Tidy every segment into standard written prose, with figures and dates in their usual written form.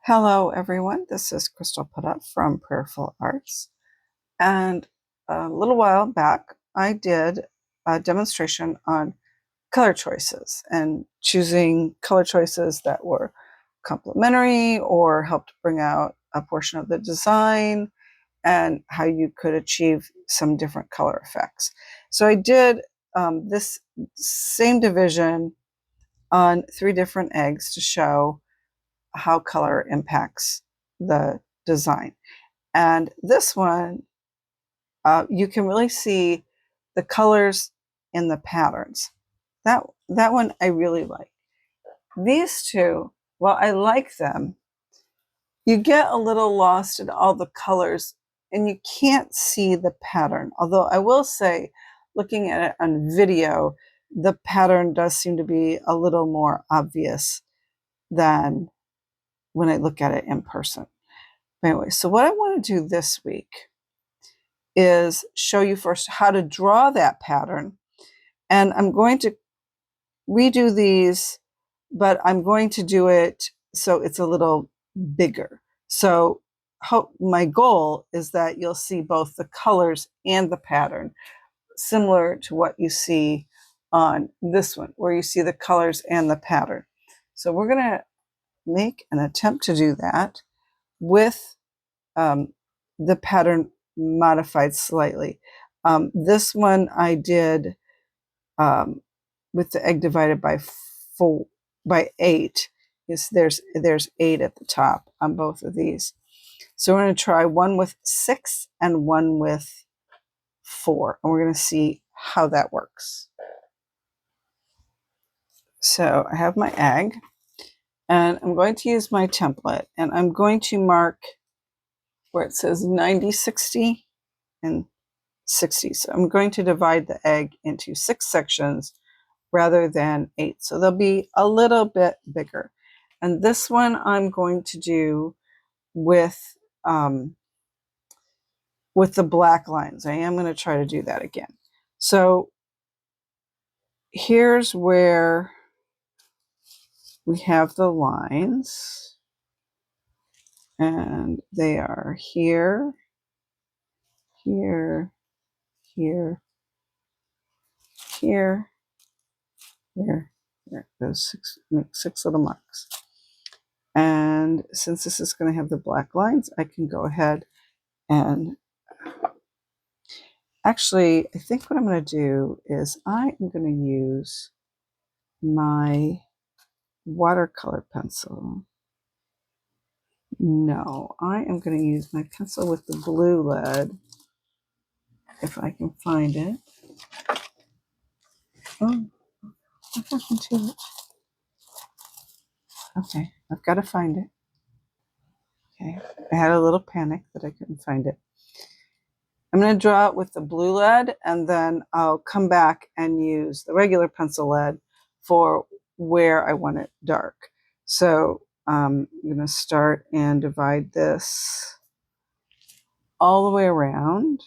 Hello, everyone. This is Crystal Potthoff from Prayerful Arts. And a little while back, I did a demonstration on color choices and choosing color choices that were complementary or helped bring out a portion of the design and how you could achieve some different color effects. So I did this same division on 3 different eggs to show how color impacts the design. And this one, you can really see the colors in the patterns. That one I really like. These two, while I like them, you get a little lost in all the colors and you can't see the pattern. Although I will say, looking at it on video, the pattern does seem to be a little more obvious than when I look at it in person. Anyway, so what I want to do this week is show you first how to draw that pattern. And I'm going to redo these, but I'm going to do it so it's a little bigger. So my goal is that you'll see both the colors and the pattern, similar to what you see on this one, where you see the colors and the pattern. So we're going to make an attempt to do that with the pattern modified slightly. This one I did with the egg divided by 8. There's 8 at the top on both of these. So we're going to try one with 6 and one with 4, and we're going to see how that works. So I have my egg, and I'm going to use my template, and I'm going to mark where it says 90, 60, and 60. So I'm going to divide the egg into 6 sections rather than 8. So they'll be a little bit bigger. And this one I'm going to do with the black lines. I am going to try to do that again. So here's where we have the lines, and they are here, here, here, here, here, here. Those make 6 little marks. And since this is going to have the black lines, I can go ahead and actually, I think what I'm going to do is I am going to use my watercolor pencil. No, I am going to use my pencil with the blue lead, if I can find it. Oh, what happened to it? Okay, I've got to find it. Okay, I had a little panic that I couldn't find it. I'm going to draw it with the blue lead, and then I'll come back and use the regular pencil lead for where I want it dark. So I'm going to start and divide this all the way around.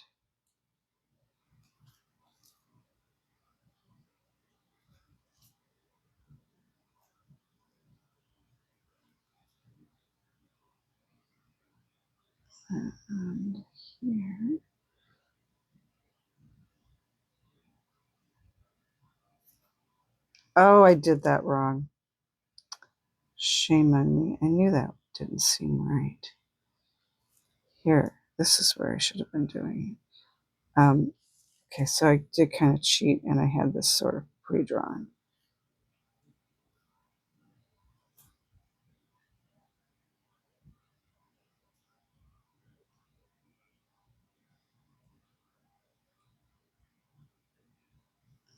And here. Oh, I did that wrong. Shame on me. I knew that didn't seem right. Here, this is where I should have been doing it. Okay, so I did kind of cheat, and I had this sort of pre-drawn.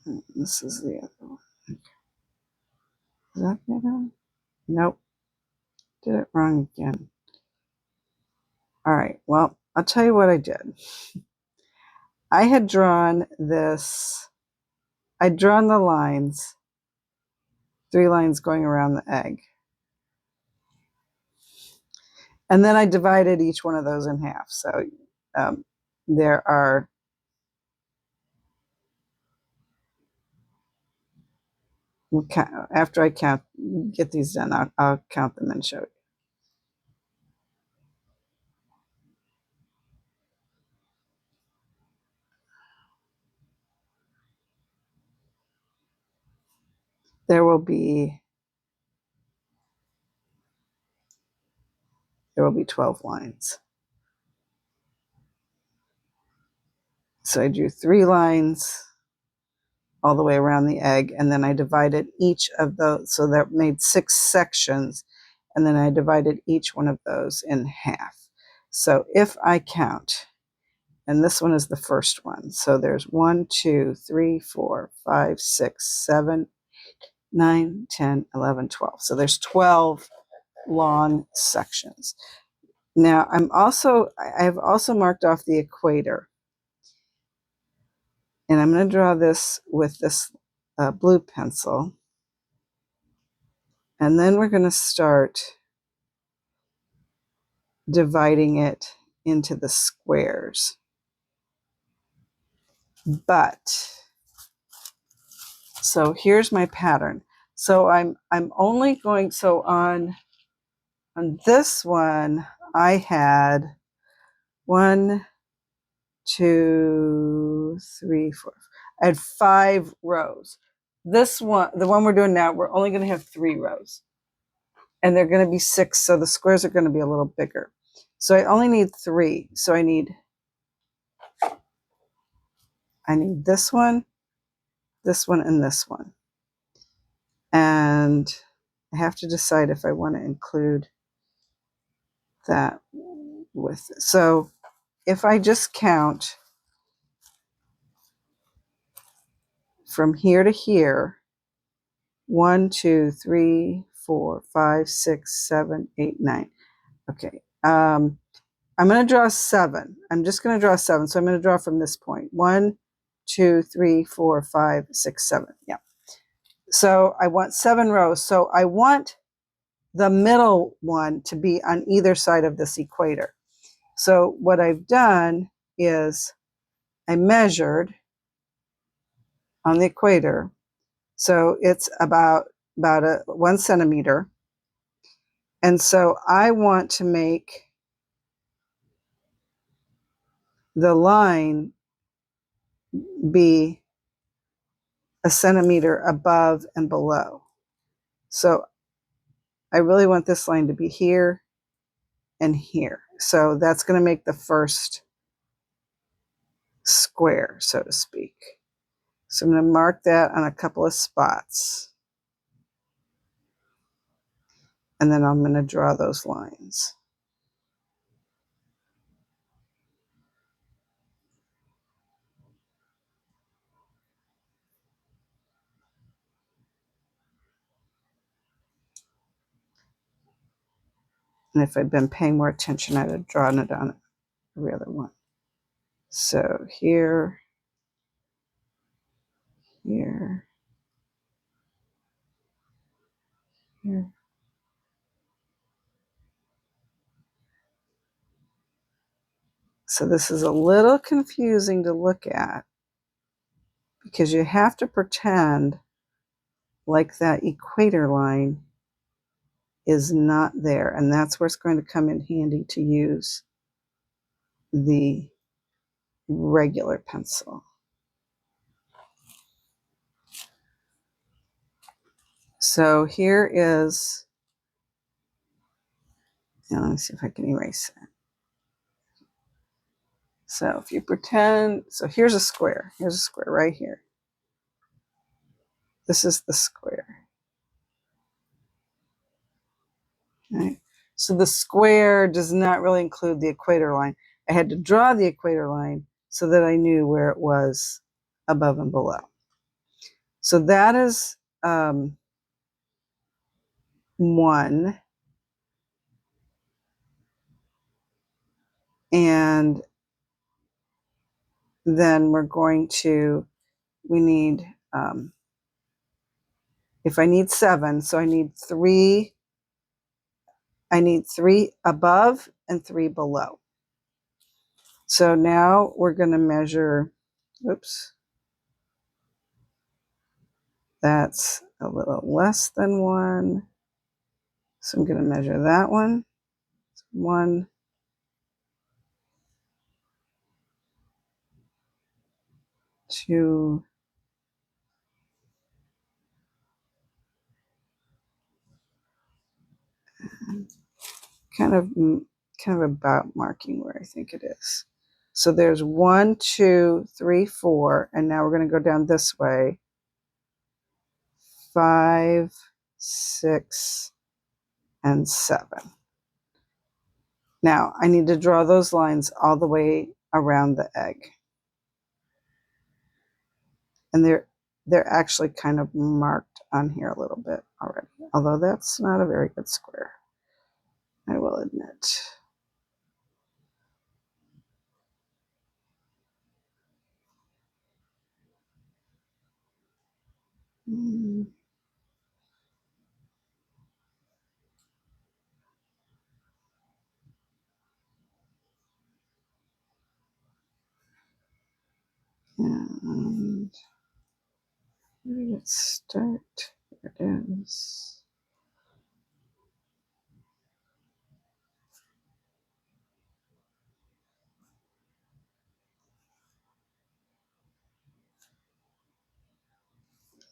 And this is the other one. Okay. Is that the other one? Nope. Did it wrong again. All right, well, I'll tell you what I did. I had drawn this, I'd drawn the lines, 3 lines going around the egg. And then I divided each one of those in half. So there are after I get these done, I'll count them and show you. there will be 12 lines. So I drew 3 lines all the way around the egg, and then I divided each of those, so that made 6 sections, and then I divided each one of those in half. So if I count, and this one is the first one, so there's 1, 2, 3, 4, 5, 6, 7, 9, 10, 11, 12. So there's 12 long sections. Now I've also marked off the equator, and I'm going to draw this with this blue pencil, and then we're going to start dividing it into the squares. But so here's my pattern. So I'm only going, so on this one I had 1, 2, 3, 4. I had 5 rows. This one, the one we're doing now, we're only going to have 3 rows. And they're going to be 6, so the squares are going to be a little bigger. So I only need 3. So I need this one, and this one. And I have to decide if I want to include that with it. So if I just count from here to here, 1, 2, 3, 4, 5, 6, 7, 8, 9. Okay. I'm going to draw 7. I'm just going to draw 7. So I'm going to draw from this point. 1, 2, 3, 4, 5, 6, 7. Yeah. So I want 7 rows. So I want the middle one to be on either side of this equator. So what I've done is I measured on the equator. So it's about 1 centimeter. And so I want to make the line be a centimeter above and below. So I really want this line to be here and here. So that's going to make the first square, so to speak. So I'm going to mark that on a couple of spots. And then I'm going to draw those lines. And if I'd been paying more attention, I'd have drawn it on every other one. So here, here, here. So this is a little confusing to look at because you have to pretend like that equator line is not there. And that's where it's going to come in handy to use the regular pencil. So here is, now let me see if I can erase it. So if you pretend, so here's a square. Here's a square right here. This is the square. Right? So the square does not really include the equator line. I had to draw the equator line so that I knew where it was above and below. So that is 1. And then we're going to, we need, if I need 7, so I need 3 above and 3 below. So now we're going to measure, oops, that's a little less than 1. So I'm going to measure that one. 1, 2, kind of about marking where I think it is. So there's 1, 2, 3, 4, and now we're going to go down this way. 5, 6, and 7. Now I need to draw those lines all the way around the egg. And they're actually kind of marked on here a little bit already, although that's not a very good square, I will admit. Mm. And where did it start? There it is.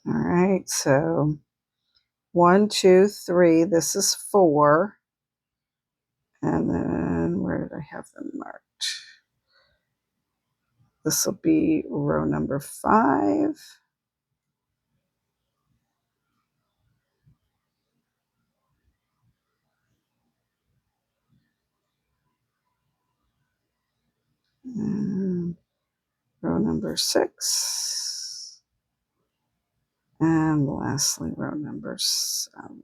All right, so 1, 2, 3. This is 4. And then where did I have them marked? This will be row number 5. And row number 6. And lastly, row number 7.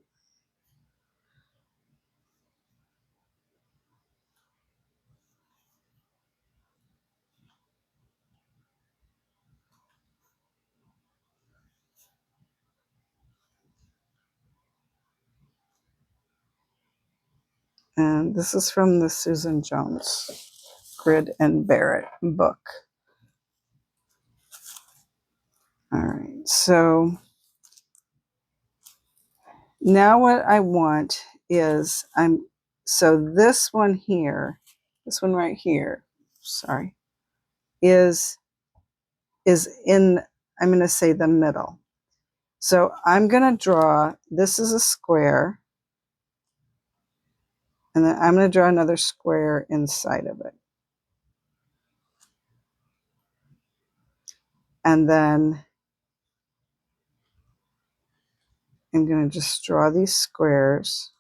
And this is from the Susan Jones Grid and Barrett book. All right, so now what I want is so this one here, this one right here, sorry, is in, I'm going to say the middle. So I'm going to draw, this is a square, and then I'm going to draw another square inside of it. And then I'm going to just draw these squares.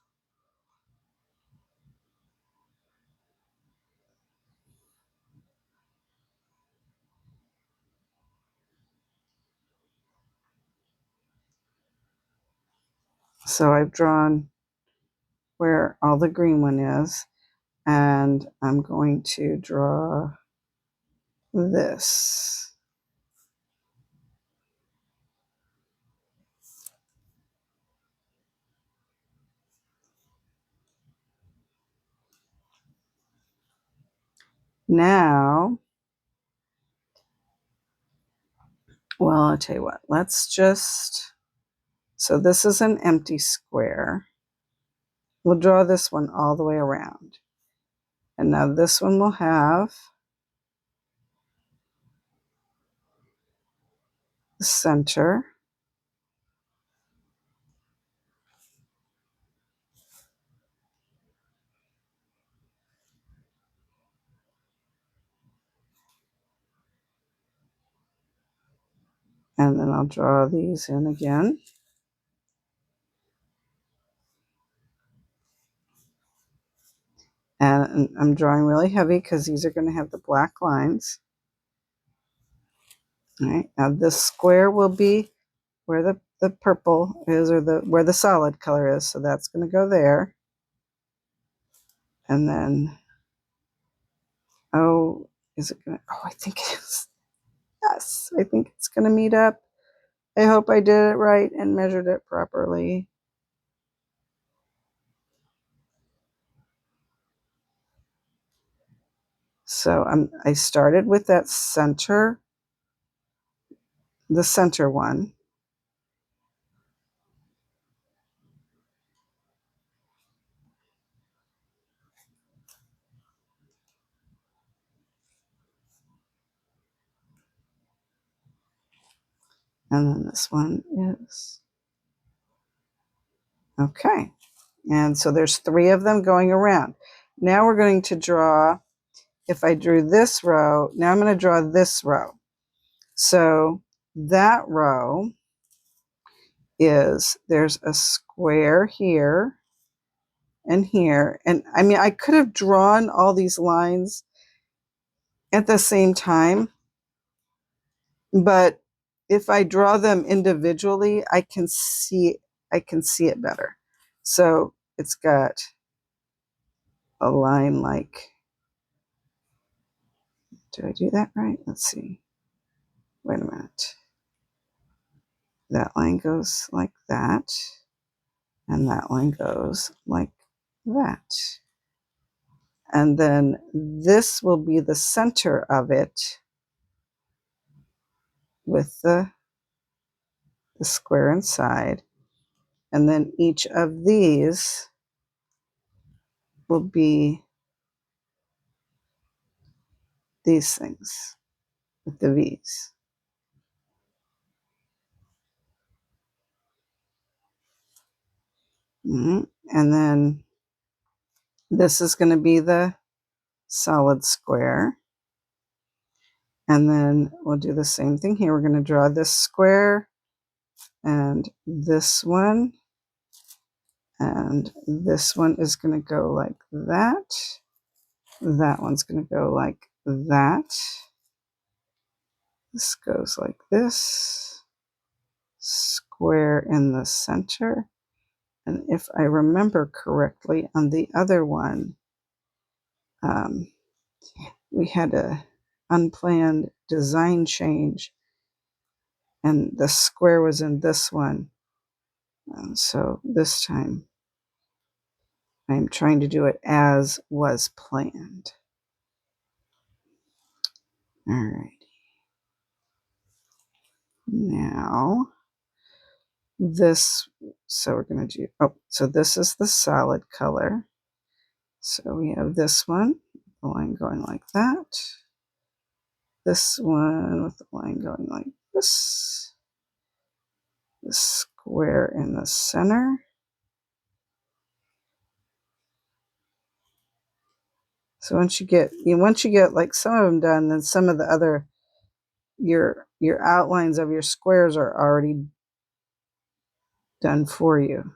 So I've drawn where all the green one is, and I'm going to draw this. Now, well, I'll tell you what, let's just, so this is an empty square. We'll draw this one all the way around. And now this one will have the center. And then I'll draw these in again. And I'm drawing really heavy because these are going to have the black lines. All right, now this square will be where the purple is, or where the solid color is. So that's going to go there. And then, oh, is it going to, oh, I think it is. Yes, I think it's going to meet up. I hope I did it right and measured it properly. So I started with that center, the center one. And then this one is, okay. And so there's 3 of them going around. Now we're going to draw, if I drew this row, now I'm going to draw this row. So that row is, there's a square here and here. And I mean, I could have drawn all these lines at the same time, but if I draw them individually, I can see it better. So it's got a line like, did I do that right? Let's see. Wait a minute. That line goes like that, and that line goes like that. And then this will be the center of it with the square inside. And then each of these will be these things with the V's. And then this is going to be the solid square. And then we'll do the same thing here. We're going to draw this square and this one. And this one is going to go like that. That one's going to go like that. This goes like this. Square in the center. And if I remember correctly, on the other one, we had a unplanned design change, and the square was in this one. So this time, I'm trying to do it as was planned. All right. Now, this, so we're going to do, so this is the solid color. So we have this one, the line going like that. This one with the line going like this. The square in the center. So once you get like some of them done, then some of the other, your outlines of your squares are already done for you.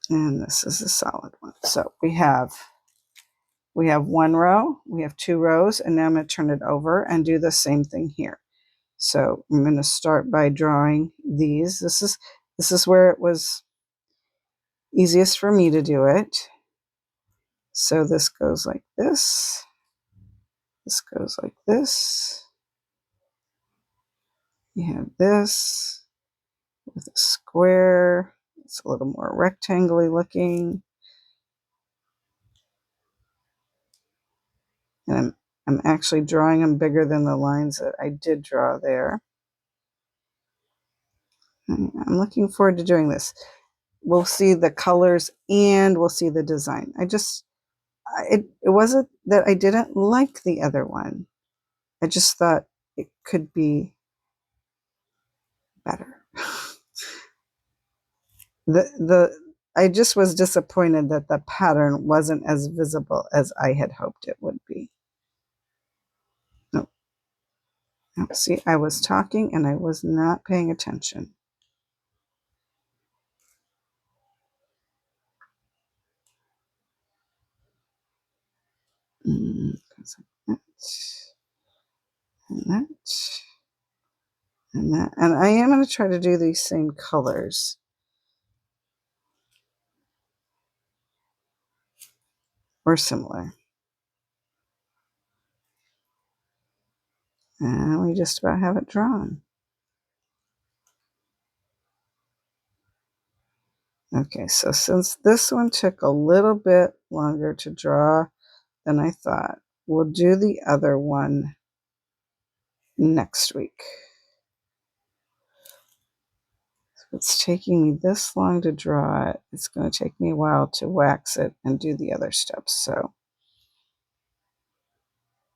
And this is a solid one. So we have one row, we have 2 rows, and now I'm going to turn it over and do the same thing here. So I'm going to start by drawing these. This is where it was easiest for me to do it. So this goes like this. This goes like this. You have this with a square. It's a little more rectangle-y looking. And I'm actually drawing them bigger than the lines that I did draw there. And I'm looking forward to doing this. We'll see the colors and we'll see the design. It wasn't that I didn't like the other one. I just thought it could be better. I just was disappointed that the pattern wasn't as visible as I had hoped it would be. No. See, I was talking and I was not paying attention. And that. And I am going to try to do these same colors. Or similar. And we just about have it drawn. Okay, so since this one took a little bit longer to draw than I thought, we'll do the other one next week. It's taking me this long to draw it. It's going to take me a while to wax it and do the other steps. So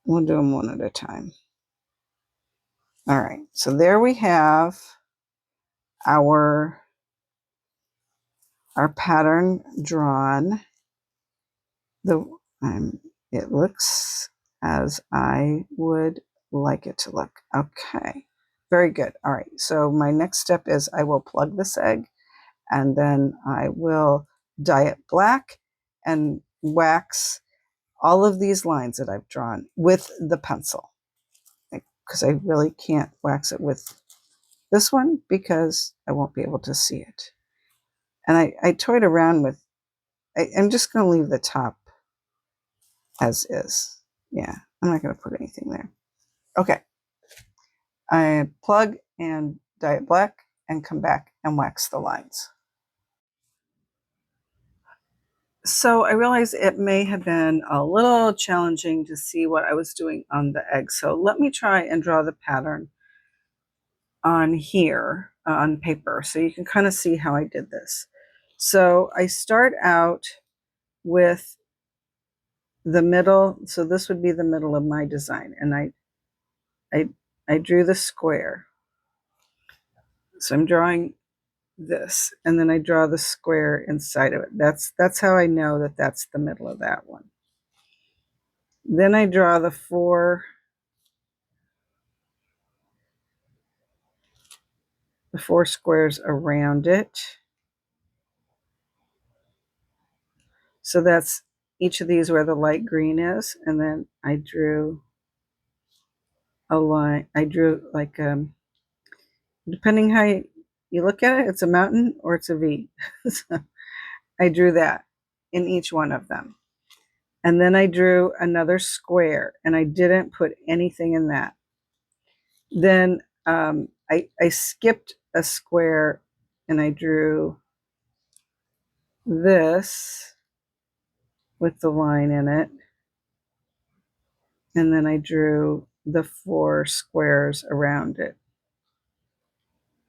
we'll do them one at a time. All right. So there we have our our pattern drawn. It looks as I would like it to look. Okay, very good. All right, so my next step is I will plug this egg, and then I will dye it black and wax all of these lines that I've drawn with the pencil, because I really can't wax it with this one because I won't be able to see it. And I toyed around with, I'm just going to leave the top as is. Yeah, I'm not going to put anything there. Okay, I plug and dye it black and come back and wax the lines. So I realized it may have been a little challenging to see what I was doing on the egg. So let me try and draw the pattern on here on paper so you can kind of see how I did this. So I start out with the middle. So this would be the middle of my design. And I drew the square. So I'm drawing this, and then I draw the square inside of it. That's how I know that that's the middle of that one. Then I draw the four squares around it. So that's each of these where the light green is, and then I drew a line. I drew like depending how you look at it, it's a mountain or it's a V. So I drew that in each one of them. And then I drew another square, and I didn't put anything in that. Then I skipped a square, and I drew this with the line in it. And then I drew the four squares around it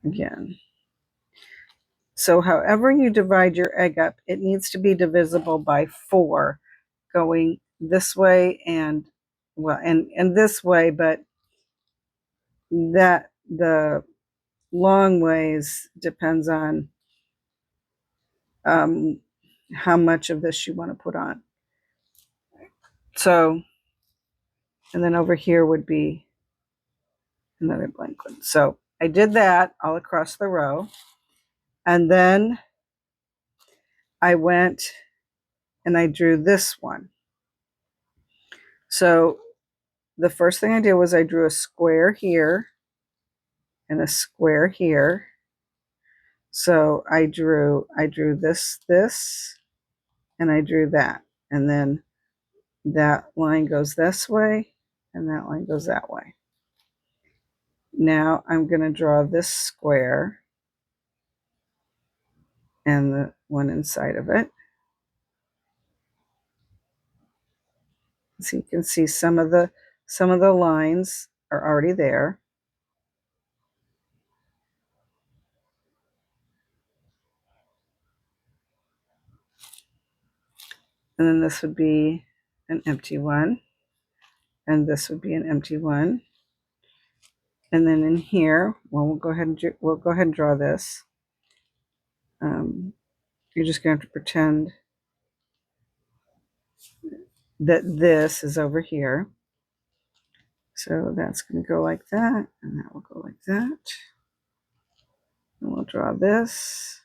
again. So however you divide your egg up, it needs to be divisible by 4, going this way and, well, and this way, but that the long ways depends on how much of this you want to put on. So, and then over here would be another blank one. So I did that all across the row. And then I went and I drew this one. So the first thing I did was I drew a square here and a square here. So I drew this, and I drew that. And then that line goes this way and that line goes that way. Now I'm going to draw this square and the one inside of it. So you can see some of the lines are already there. And then this would be an empty one, and this would be an empty one. And then in here, well, we'll go ahead and draw this. You're just going to have to pretend that this is over here. So that's going to go like that, and that will go like that. And we'll draw this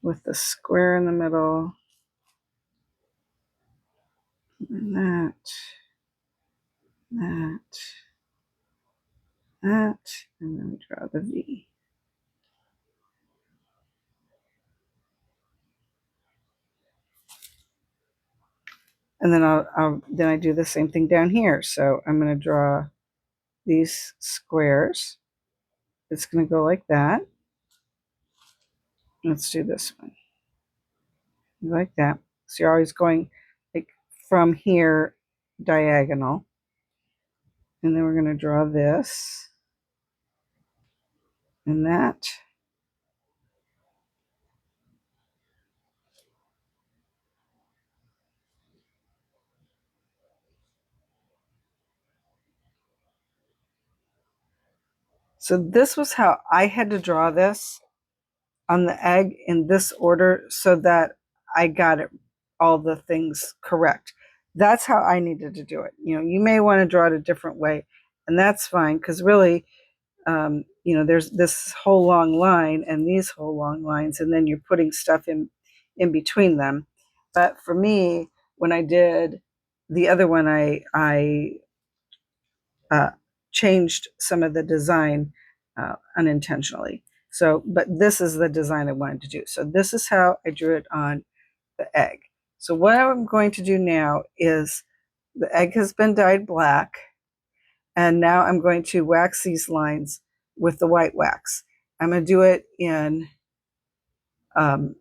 with the square in the middle, and that, and then we draw the V. And then then I do the same thing down here. So I'm going to draw these squares. It's going to go like that. Let's do this one like that. So you're always going like from here diagonal. And then we're going to draw this and that. So this was how I had to draw this on the egg in this order so that I got it, all the things correct. That's how I needed to do it. You may want to draw it a different way, and that's fine, because really, there's this whole long line and these whole long lines, and then you're putting stuff in between them. But for me, when I did the other one, I changed some of the design unintentionally. So, but this is the design I wanted to do. So this is how I drew it on the egg. So what I'm going to do now is, the egg has been dyed black, and now I'm going to wax these lines with the white wax. I'm going to do it in I'm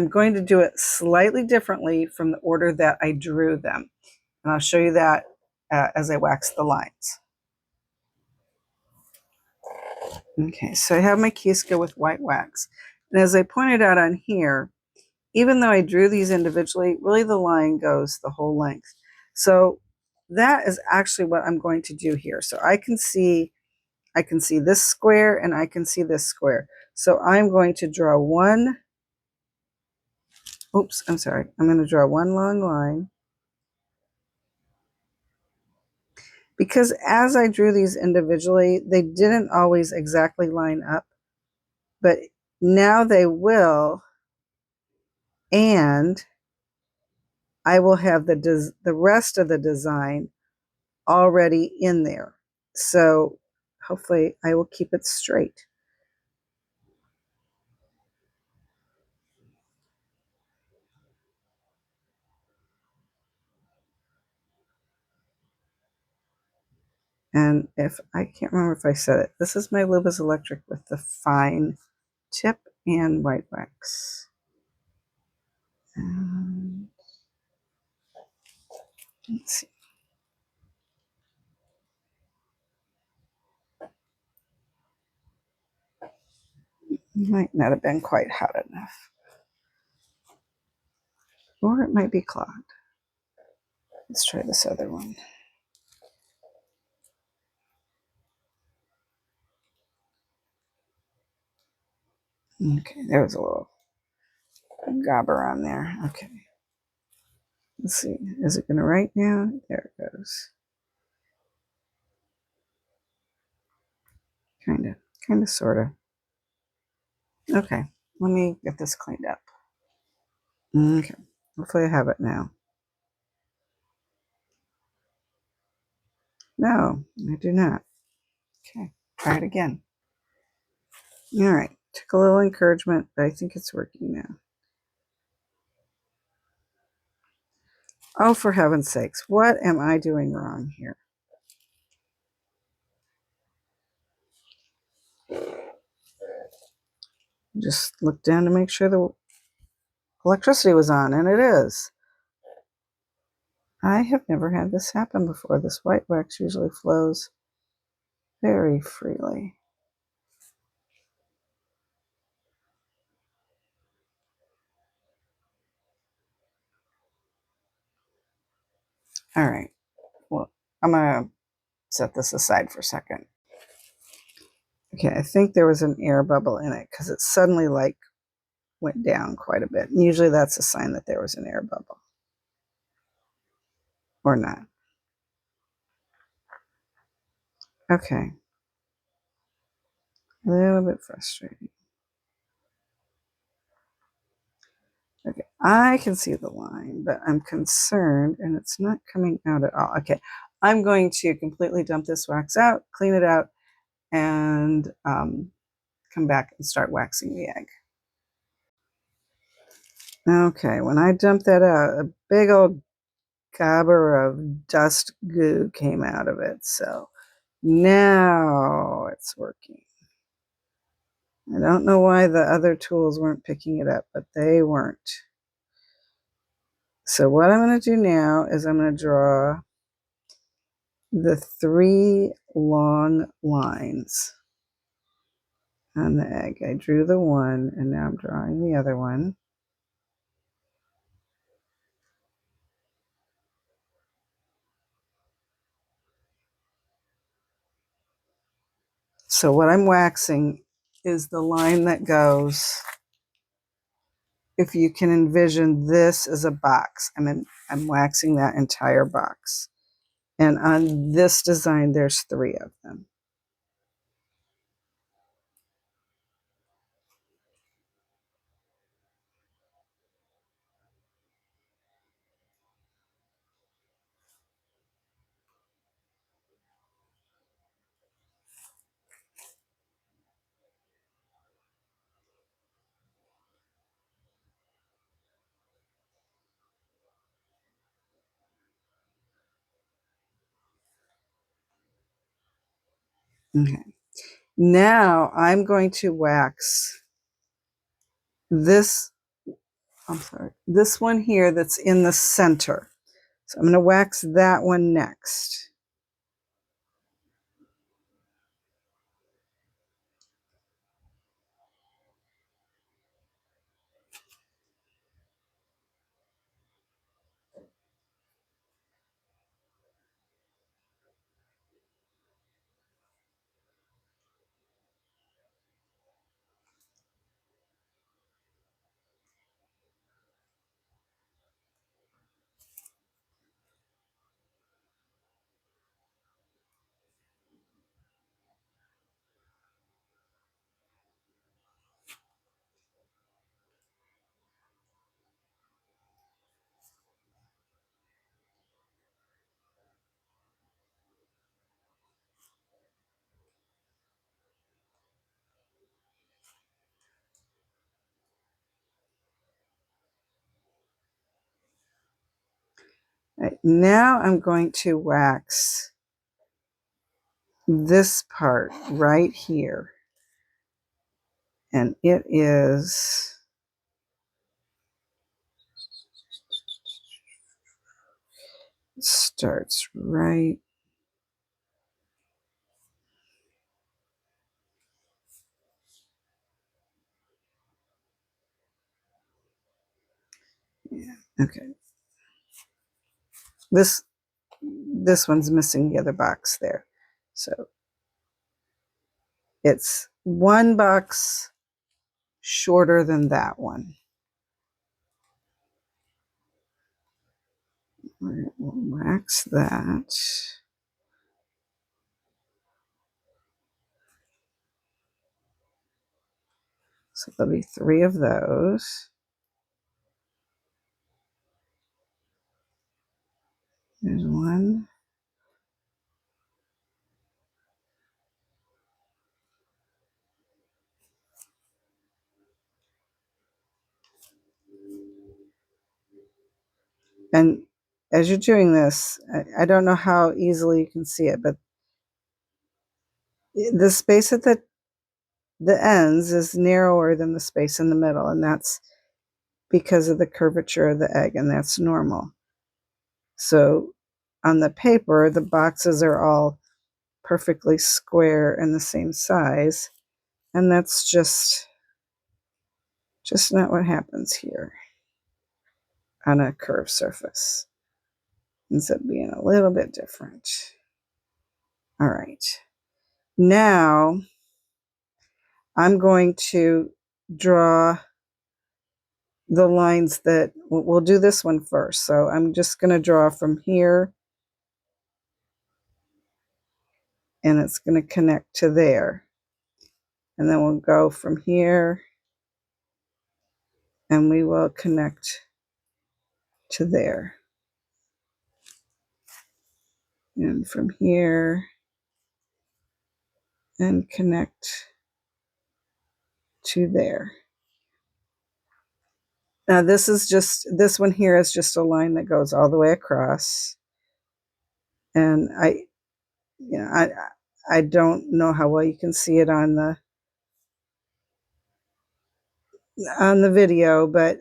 going to do it slightly differently from the order that I drew them. And I'll show you that as I wax the lines. Okay, so I have my Kiska with white wax. And as I pointed out on here, even though I drew these individually, really the line goes the whole length. So that is actually what I'm going to do here. So I can see this square and I can see this square. So I'm going to draw one, I'm going to draw one long line. Because as I drew these individually, they didn't always exactly line up, but now they will, and I will have the rest of the design already in there. So hopefully I will keep it straight. And if I can't remember if I said it, this is my Lubas Electric with the fine tip and white wax. And let's see. Might not have been quite hot enough. Or it might be clogged. Let's try this other one. Okay, there was a little gobber on there. Okay. Let's see. Is it going to write now? There it goes. Kind of, sort of. Okay, let me get this cleaned up. Okay, hopefully I have it now. No, I do not. Okay, try it again. All right, took a little encouragement, but I think it's working now. Oh, for heaven's sakes, what am I doing wrong here? Just look down to make sure the electricity was on, and it is. I have never had this happen before. This white wax usually flows very freely. All right, well, I'm going to set this aside for a second. Okay, I think there was an air bubble in it because it suddenly went down quite a bit. And usually that's a sign that there was an air bubble. Or not. Okay. A little bit frustrating. Okay, I can see the line, but I'm concerned and it's not coming out at all. Okay, I'm going to completely dump this wax out, clean it out, and come back and start waxing the egg. Okay, when I dumped that out, a big old gobber of dust goo came out of it. So now it's working. I don't know why the other tools weren't picking it up, but they weren't. So what I'm going to do now is I'm going to draw the 3 long lines on the egg. I drew the one, and now I'm drawing the other one. So what I'm waxing is the line that goes, if you can envision this as a box, I'm waxing that entire box. And on this design, there's 3 of them. Okay. Now I'm going to wax this, this one here that's in the center. So I'm going to wax that one next. Right, now I'm going to wax this part right here. And it starts right okay. This one's missing the other box there. So it's 1 box shorter than that one. We'll wax that. So there'll be 3 of those. There's 1. And as you're doing this, I don't know how easily you can see it, but the space at the ends is narrower than the space in the middle, and that's because of the curvature of the egg, and that's normal. So on the paper, the boxes are all perfectly square and the same size, and that's just not what happens here on a curved surface. It ends up being a little bit different. All right. Now I'm going to draw the lines that we'll do this one first. So I'm just going to draw from here, and it's going to connect to there. And then we'll go from here, and we will connect to there. And from here, and connect to there. Now this one here is just a line that goes all the way across. And I don't know how well you can see it on the video, but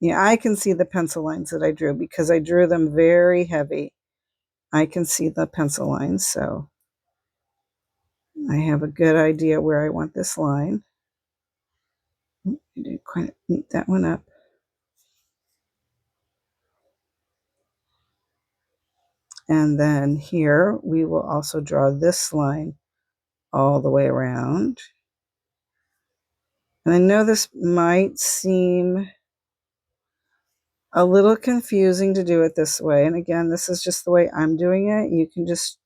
I can see the pencil lines that I drew because I drew them very heavy. I can see the pencil lines, so I have a good idea where I want this line. I didn't quite neat that one up. And then here we will also draw this line all the way around. And I know this might seem a little confusing to do it this way. And again, this is just the way I'm doing it. You can just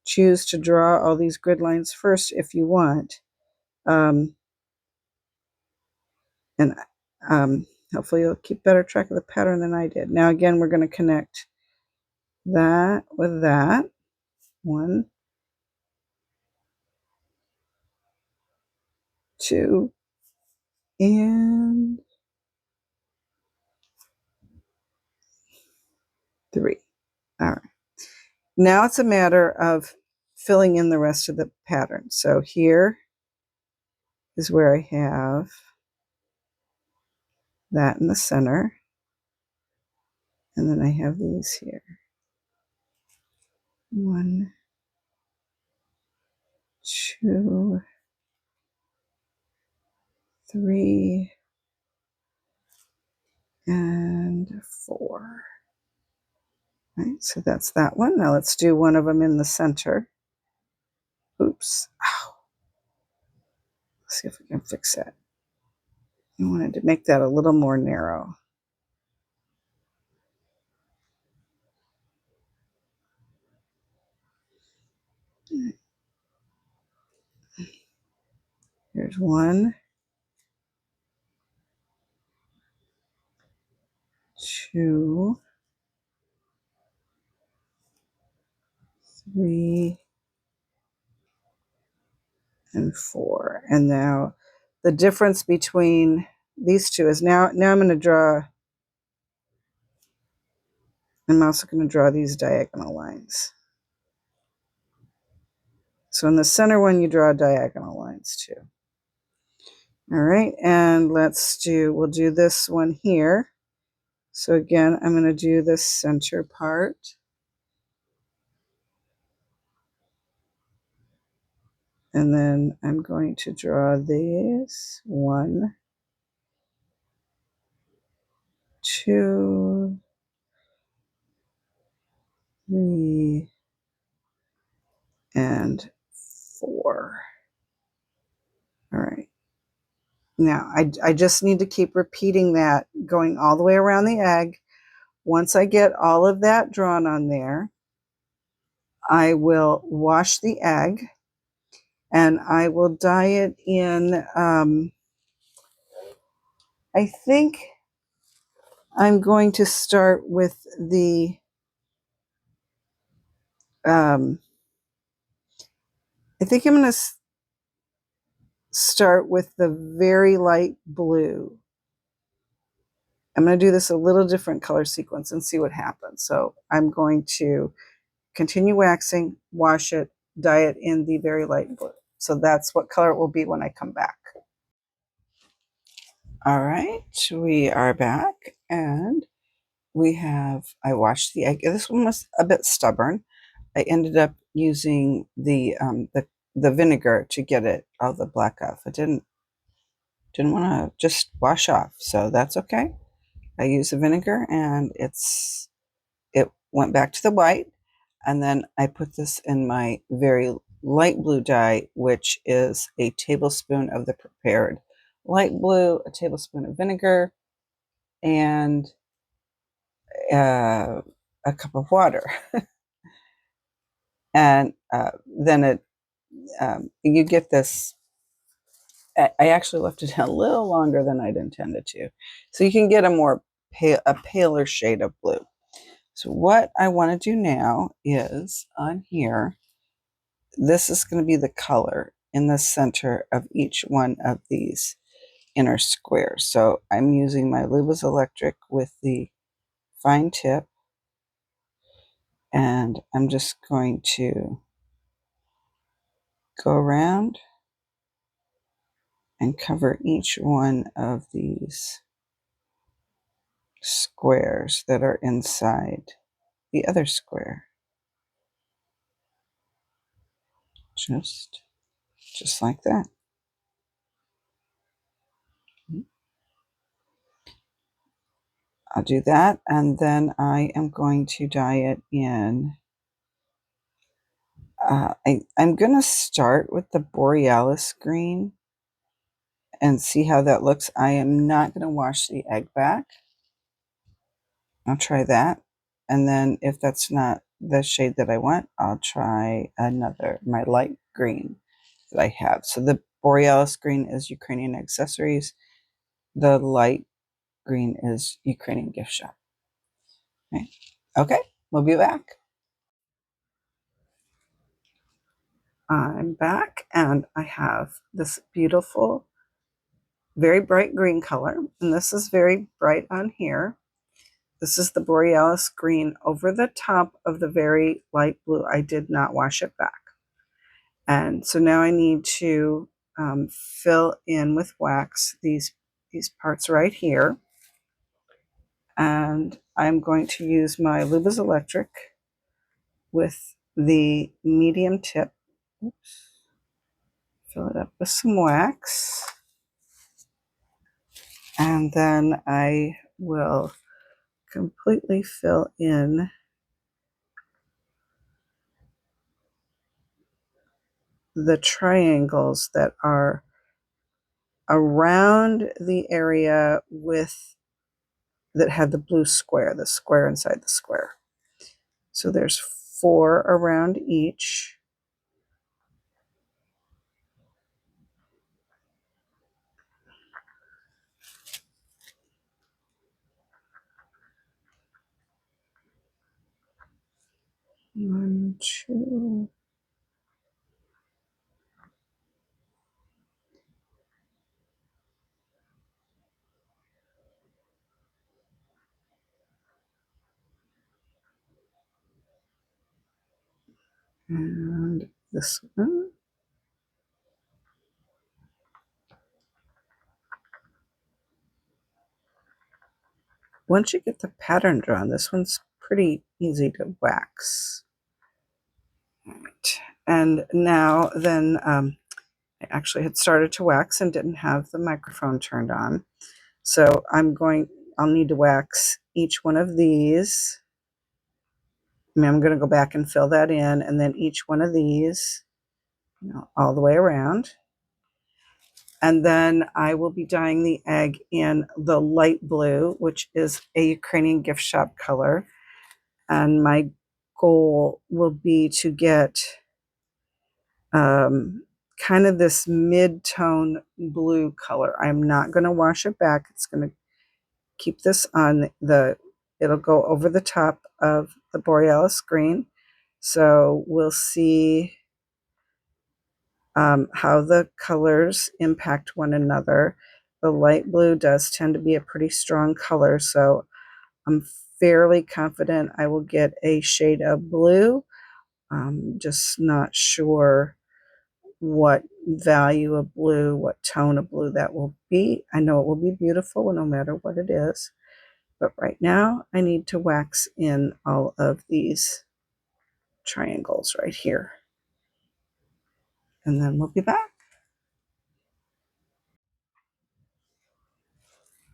choose to draw all these grid lines first if you want. And hopefully you'll keep better track of the pattern than I did. Now again, we're going to connect that with that. 1, 2, and 3. All right. Now it's a matter of filling in the rest of the pattern. So here is where I have that in the center. And then I have these here. 1, 2, 3, and 4. All right, so that's that one. Now let's do one of them in the center. Oops. Ow. Let's see if we can fix that. I wanted to make that a little more narrow. Here's 1, 2, 3, and 4. And now the difference between these two is now I'm going to draw, I'm also going to draw these diagonal lines. So in the center one, you draw diagonal lines too. All right, and we'll do this one here. So again, I'm going to do this center part. And then I'm going to draw these. 1, 2, 3, and 4. All right. Now, I just need to keep repeating that, going all the way around the egg. Once I get all of that drawn on there, I will wash the egg, and I will dye it in, I think I'm going to start with the, I think I'm going to start with the very light blue. I'm going to do this a little different color sequence and see what happens. So I'm going to continue waxing, wash it, dye it in the very light blue. So that's what color it will be when I come back. All right, we are back, and I washed the egg. This one was a bit stubborn. I ended up using the vinegar to get it all the black off. I didn't want to just wash off, so that's okay. I used the vinegar, and it went back to the white, and then I put this in my very light blue dye, which is a tablespoon of the prepared light blue, a tablespoon of vinegar, and a cup of water. And then you get this. I actually left it a little longer than I'd intended to, so you can get a paler shade of blue. So what I want to do now is on here, this is going to be the color in the center of each one of these inner squares. So I'm using my Luba's Electric with the fine tip, and I'm just going to go around and cover each one of these squares that are inside the other square. Just like that. I'll do that, and then I am going to dye it in. I'm going to start with the Borealis green, and see how that looks. I am not going to wash the egg back. I'll try that. And then if that's not the shade that I want, I'll try another, my light green that I have. So the Borealis green is Ukrainian accessories. The light green is Ukrainian gift shop. Right. Okay, we'll be back. I'm back and I have this beautiful, very bright green color. And this is very bright on here. This is the Borealis green over the top of the very light blue. I did not wash it back. And so now I need to fill in with wax these parts right here. And I'm going to use my Luba's Electric with the medium tip. Oops. Fill it up with some wax. And then I will completely fill in the triangles that are around the area that had the blue square, the square inside the square. So there's 4 around each. One, 2. And this one. Once you get the pattern drawn, this one's pretty easy to wax. All right. And now then I actually had started to wax and didn't have the microphone turned on. So I'll need to wax each one of these. I'm going to go back and fill that in, and then each one of these, all the way around. And then I will be dyeing the egg in the light blue, which is a Ukrainian gift shop color. And my goal will be to get kind of this mid-tone blue color. I'm not going to wash it back. It's going to keep this on it'll go over the top of the Borealis green. So we'll see how the colors impact one another. The light blue does tend to be a pretty strong color, so I'm fairly confident I will get a shade of blue. Just not sure what value of blue, what tone of blue that will be. I know it will be beautiful no matter what it is. But right now, I need to wax in all of these triangles right here. And then we'll be back.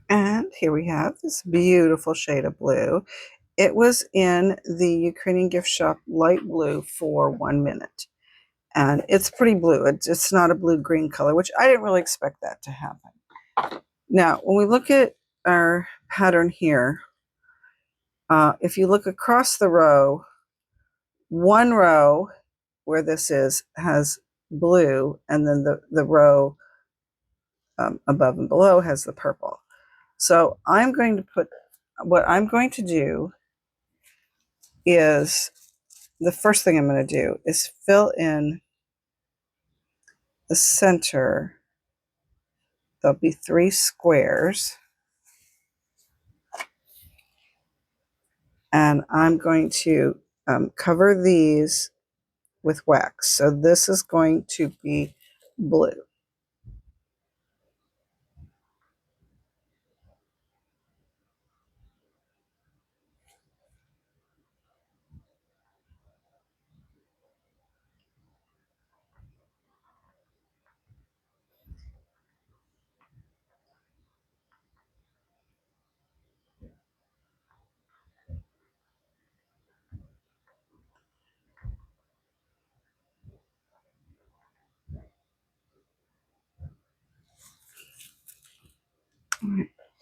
And here we have this beautiful shade of blue. It was in the Ukrainian gift shop light blue for 1 minute. And it's pretty blue. It's not a blue-green color, which I didn't really expect that to happen. Now, when we look at our pattern here, if you look across the row, one row where this is has blue, and then the row above and below has the purple. So what I'm going to do is, the first thing I'm going to do is fill in the center. There'll be 3 squares. And I'm going to cover these with wax. So this is going to be blue.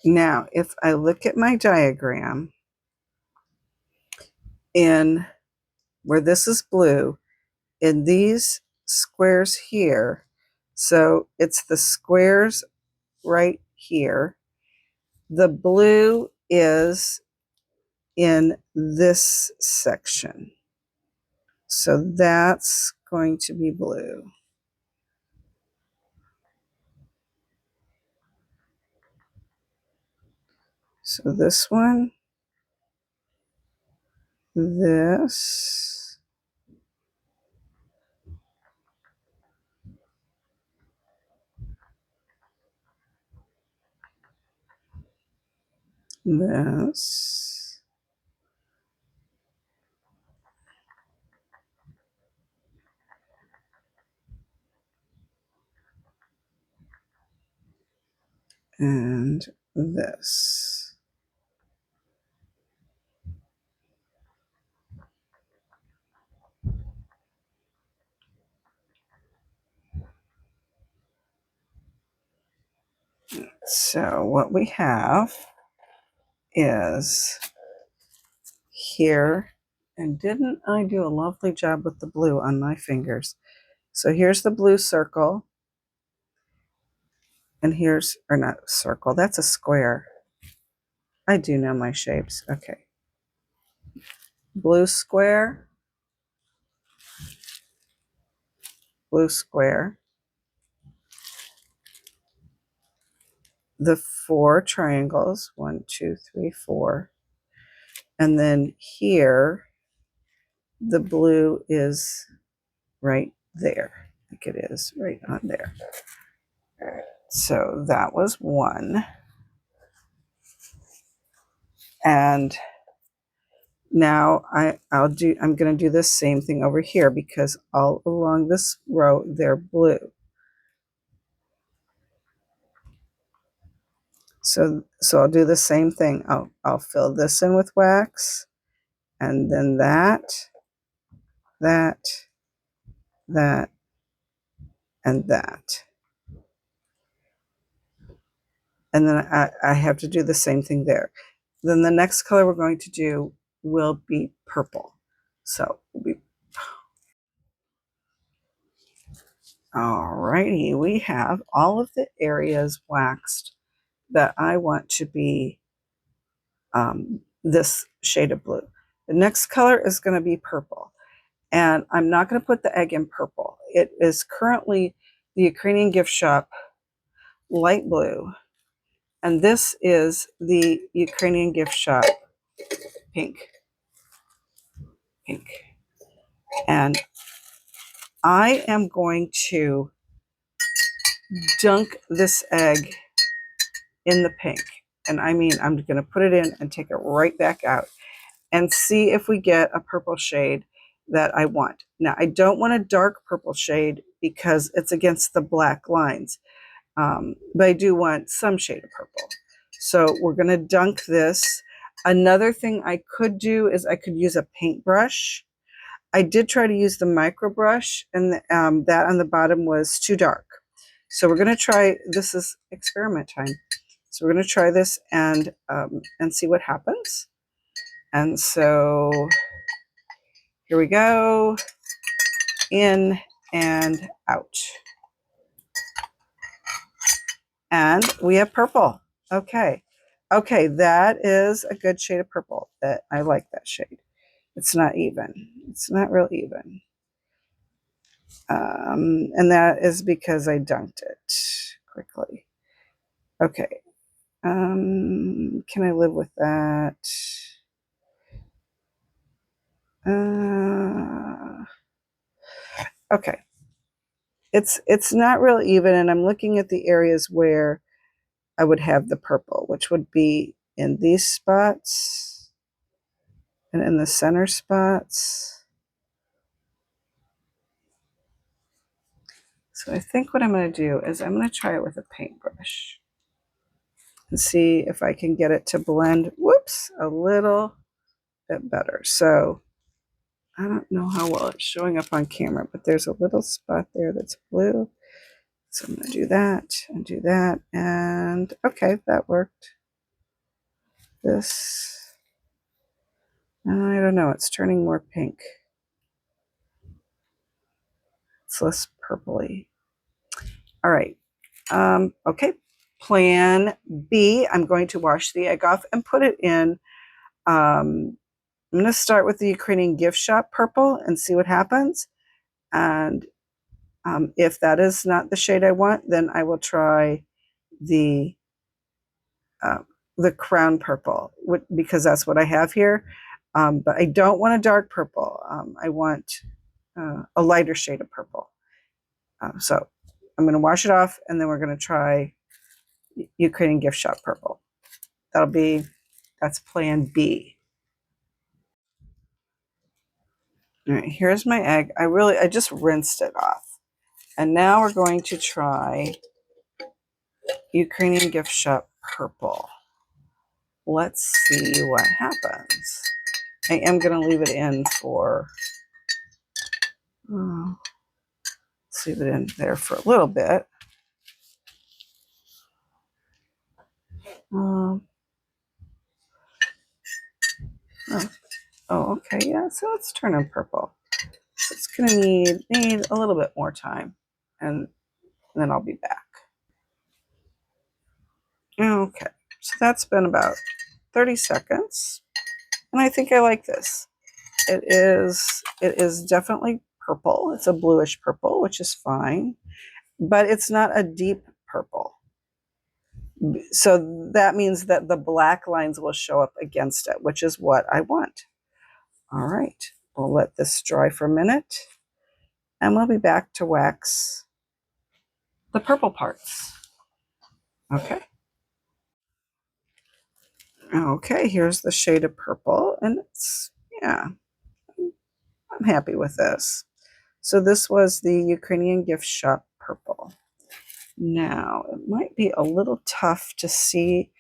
Now, if I look at my diagram, in where this is blue, in these squares here, so it's the squares right here, the blue is in this section. So that's going to be blue. So this one, this, this, and this. So what we have is here, and didn't I do a lovely job with the blue on my fingers? So here's the blue circle, and here's, or not circle, that's a square. I do know my shapes. Okay. Blue square, blue square, the 4 triangles, 1, 2, 3, 4, and then here the blue is right there. I think it is right on there. All right. So that was one. And now I'm going to do the same thing over here because all along this row they're blue. So I'll do the same thing. I'll fill this in with wax, and then that, and that. And then I have to do the same thing there. Then the next color we're going to do will be purple. So alrighty, we have all of the areas waxed that I want to be this shade of blue. The next color is going to be purple. And I'm not going to put the egg in purple. It is currently the Ukrainian gift shop light blue. And this is the Ukrainian gift shop pink. And I am going to dunk this egg in the pink. And I mean, I'm going to put it in and take it right back out and see if we get a purple shade that I want. Now, I don't want a dark purple shade because it's against the black lines, but I do want some shade of purple. So we're going to dunk this. Another thing I could do is I could use a paintbrush. I did try to use the micro brush, and that on the bottom was too dark. So we're going to try, this is experiment time. So we're going to try this and see what happens. And so here we go, in and out. And we have purple. Okay. Okay, that is a good shade of purple. That I like that shade. It's not even. It's not real even. And that is because I dunked it quickly. Okay. Can I live with that? Okay. It's not real even, and I'm looking at the areas where I would have the purple, which would be in these spots and in the center spots. So I think what I'm going to do is I'm going to try it with a paintbrush and see if I can get it to blend, whoops, a little bit better. So I don't know how well it's showing up on camera, but there's a little spot there that's blue. So I'm going to do that and do that. And okay, that worked. This, I don't know, it's turning more pink. It's less purpley. All right. Okay. Plan B, I'm going to wash the egg off and put it in. I'm going to start with the Ukrainian gift shop purple and see what happens. And if that is not the shade I want, then I will try the crown purple, because that's what I have here. But I don't want a dark purple. I want a lighter shade of purple. So I'm going to wash it off, and then we're going to try Ukrainian gift shop purple. That's plan B. All right, here's my egg. I just rinsed it off. And now we're going to try Ukrainian gift shop purple. Let's see what happens. I am going to leave it in for, let's leave it in there for a little bit. Okay, yeah, so let's turn on purple. So it's going to need a little bit more time, and then I'll be back. Okay, so that's been about 30 seconds, and I think I like this. It is definitely purple. It's a bluish purple, which is fine, but it's not a deep purple. So that means that the black lines will show up against it, which is what I want. All right, we'll let this dry for a minute, and we'll be back to wax the purple parts. Okay. Okay, here's the shade of purple, and yeah, I'm happy with this. So this was the Ukrainian gift shop purple. Now, it might be a little tough to see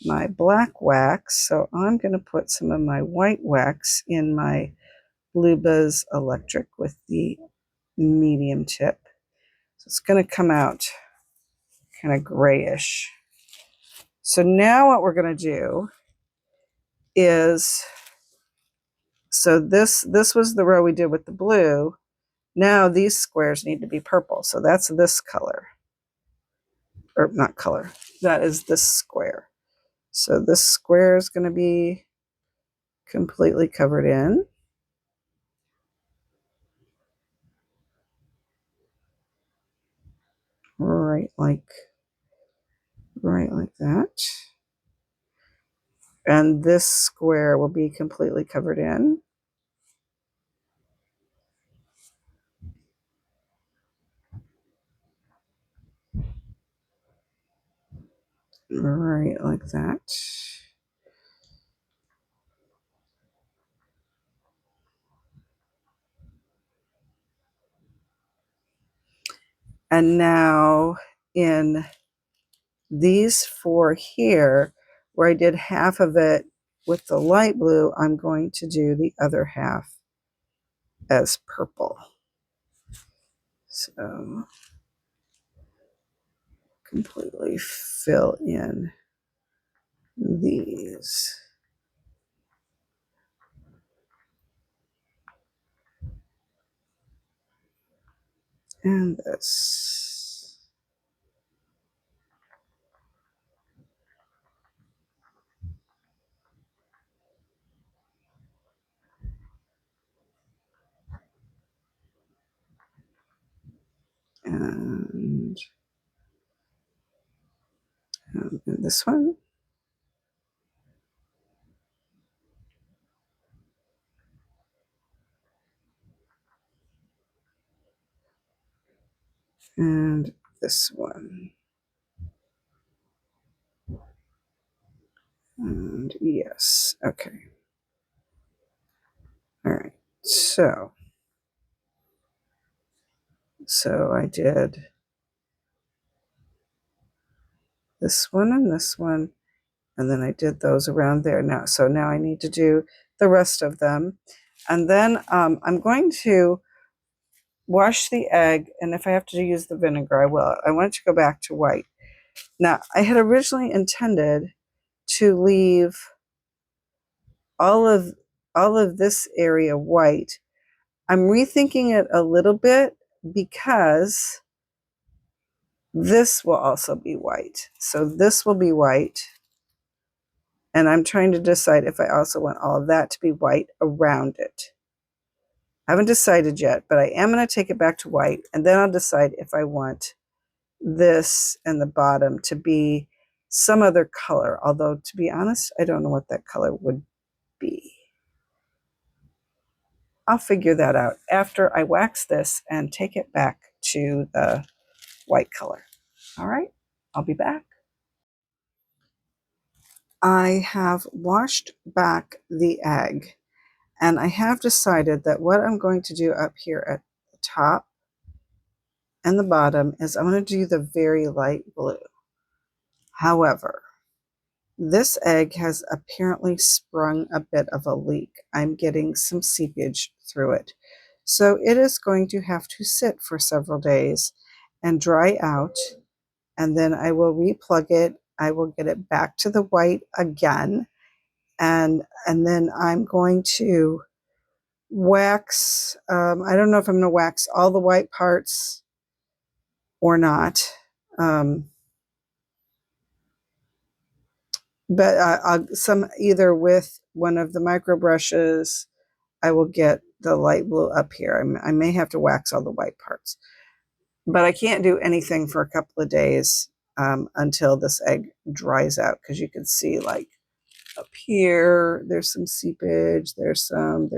my black wax, so I'm going to put some of my white wax in my Blue Buzz Electric with the medium tip. So it's going to come out kind of grayish. So now what we're going to do is, so this was the row we did with the blue. Now these squares need to be purple. So that's this color. Or not color. That is this square. So this square is going to be completely covered in. Right like that. And this square will be completely covered in. Right like that. And now in these four here, where I did half of it with the light blue, I'm going to do the other half as purple. So completely fill in these. And this. And this one. And this one. And yes, okay. All right, so I did this one and this one, and then I did those around there now. So now I need to do the rest of them. And then I'm going to wash the egg, and if I have to use the vinegar, I will. I want it to go back to white. Now, I had originally intended to leave all of this area white. I'm rethinking it a little bit because this will also be white. So this will be white. And I'm trying to decide if I also want all of that to be white around it. I haven't decided yet, but I am going to take it back to white, and then I'll decide if I want this and the bottom to be some other color. Although, to be honest, I don't know what that color would be. I'll figure that out after I wax this and take it back to the white color. All right, I'll be back. I have washed back the egg, and I have decided that what I'm going to do up here at the top and the bottom is I'm going to do the very light blue. However, this egg has apparently sprung a bit of a leak. I'm getting some seepage through it. So it is going to have to sit for several days and dry out, and then I will replug it. I will get it back to the white again, and then I'm going to wax. I don't know if I'm going to wax all the white parts or not. But some either with one of the micro brushes, I will get the light blue up here. I may have to wax all the white parts, but I can't do anything for a couple of days until this egg dries out, because you can see like up here, there's some seepage, there's some.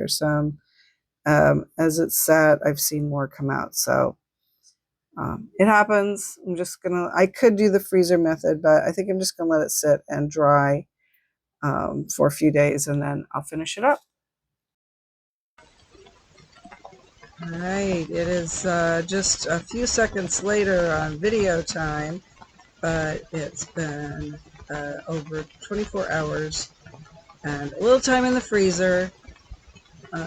As it's set, I've seen more come out. So it happens. I could do the freezer method, but I think I'm just gonna let it sit and dry for a few days, and then I'll finish it up. All right, it is just a few seconds later on video time, but it's been over 24 hours and a little time in the freezer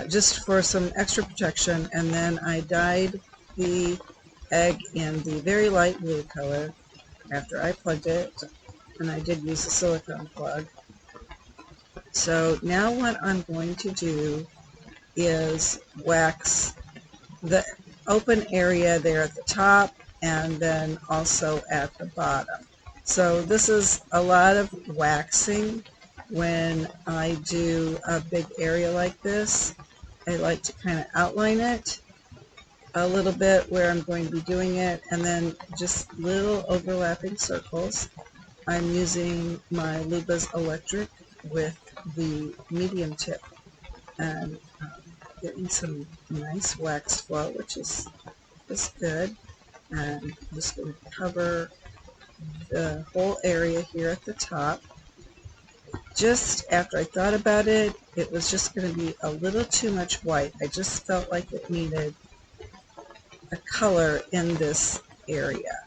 just for some extra protection, and then I dyed the egg in the very light blue color after I plugged it, and I did use a silicone plug. So now what I'm going to do is wax the open area there at the top and then also at the bottom. So this is a lot of waxing. When I do a big area like this, I like to kind of outline it a little bit where I'm going to be doing it, and then just little overlapping circles. I'm using my Luba's Electric with the medium tip, and getting some nice wax flow, which is good. And I'm just going to cover the whole area here at the top. Just after I thought about it, it was just going to be a little too much white. I just felt like it needed a color in this area.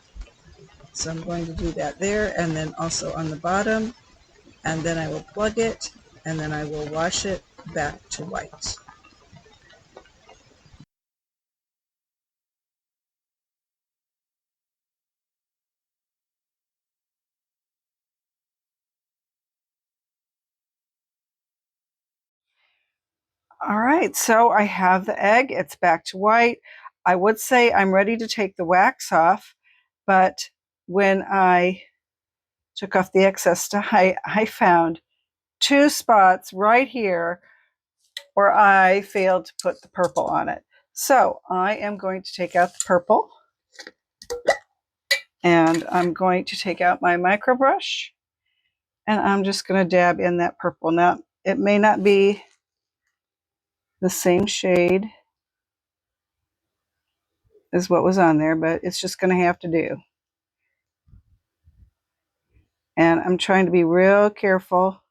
So I'm going to do that there, and then also on the bottom, and then I will plug it, and then I will wash it back to white. All right, so I have the egg. It's back to white. I would say I'm ready to take the wax off, but when I took off the excess dye, I found two spots right here where I failed to put the purple on it. So I am going to take out the purple, and I'm going to take out my micro brush, and I'm just going to dab in that purple. Now, it may not be the same shade as what was on there, but it's just going to have to do. And I'm trying to be real careful.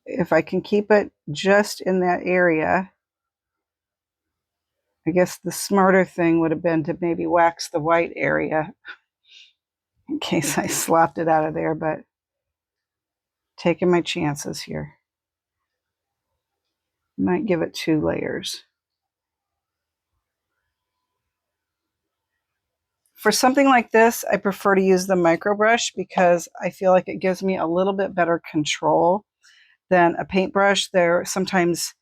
If I can keep it just in that area, I guess the smarter thing would have been to maybe wax the white area in case I slopped it out of there, but taking my chances here. Might give it 2 layers. For something like this, I prefer to use the micro brush because I feel like it gives me a little bit better control than a paintbrush. There sometimes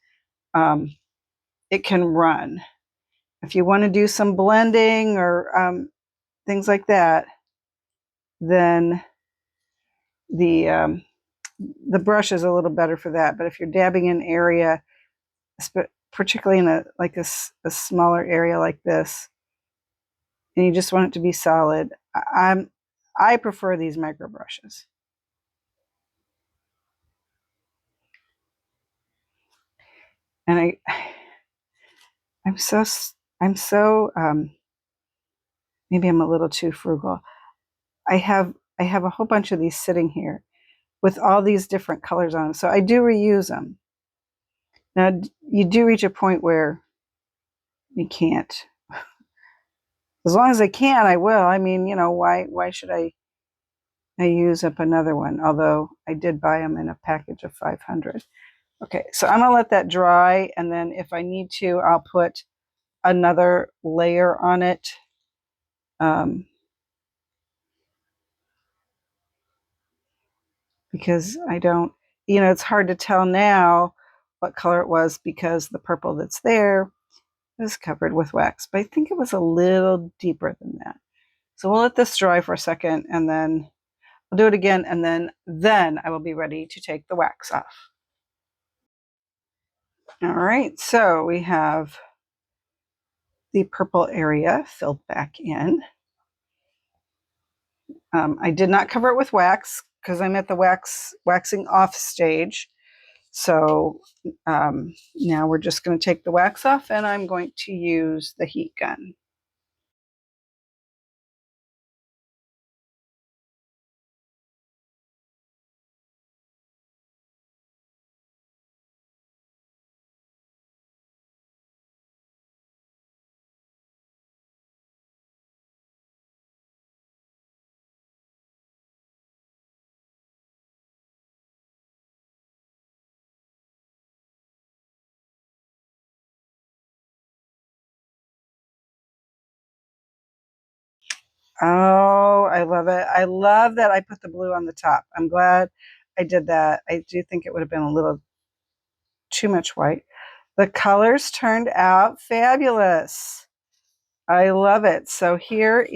it can run. If you want to do some blending or things like that, then the brush is a little better for that. But if you're dabbing in area, particularly in a smaller area like this, and you just want it to be solid, I prefer these micro brushes. And I'm so maybe I'm a little too frugal. I have a whole bunch of these sitting here with all these different colors on them, so I do reuse them. Now you do reach a point where you can't. As long as I can, I will. I mean, why should I use up another one? Although I did buy them in a package of 500. Okay, so I'm gonna let that dry, and then if I need to, I'll put another layer on it. Because I don't, it's hard to tell now what color it was because the purple that's there is covered with wax. But I think it was a little deeper than that. So we'll let this dry for a second, and then I'll do it again, and then I will be ready to take the wax off. All right, so we have the purple area filled back in. I did not cover it with wax because I'm at the waxing off stage. So now we're just going to take the wax off, and I'm going to use the heat gun. Oh, I love it. I love that I put the blue on the top. I'm glad I did that. I do think it would have been a little too much white. The colors turned out fabulous. I love it. So here's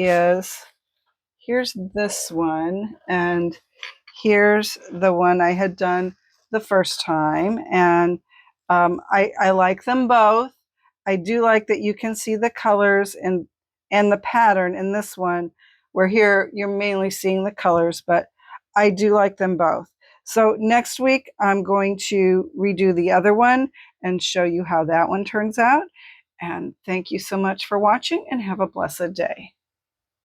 this one, and here's the one I had done the first time, and I like them both. I do like that you can see the colors and the pattern in this one, where here you're mainly seeing the colors, but I do like them both. So next week I'm going to redo the other one and show you how that one turns out. And thank you so much for watching, and have a blessed day.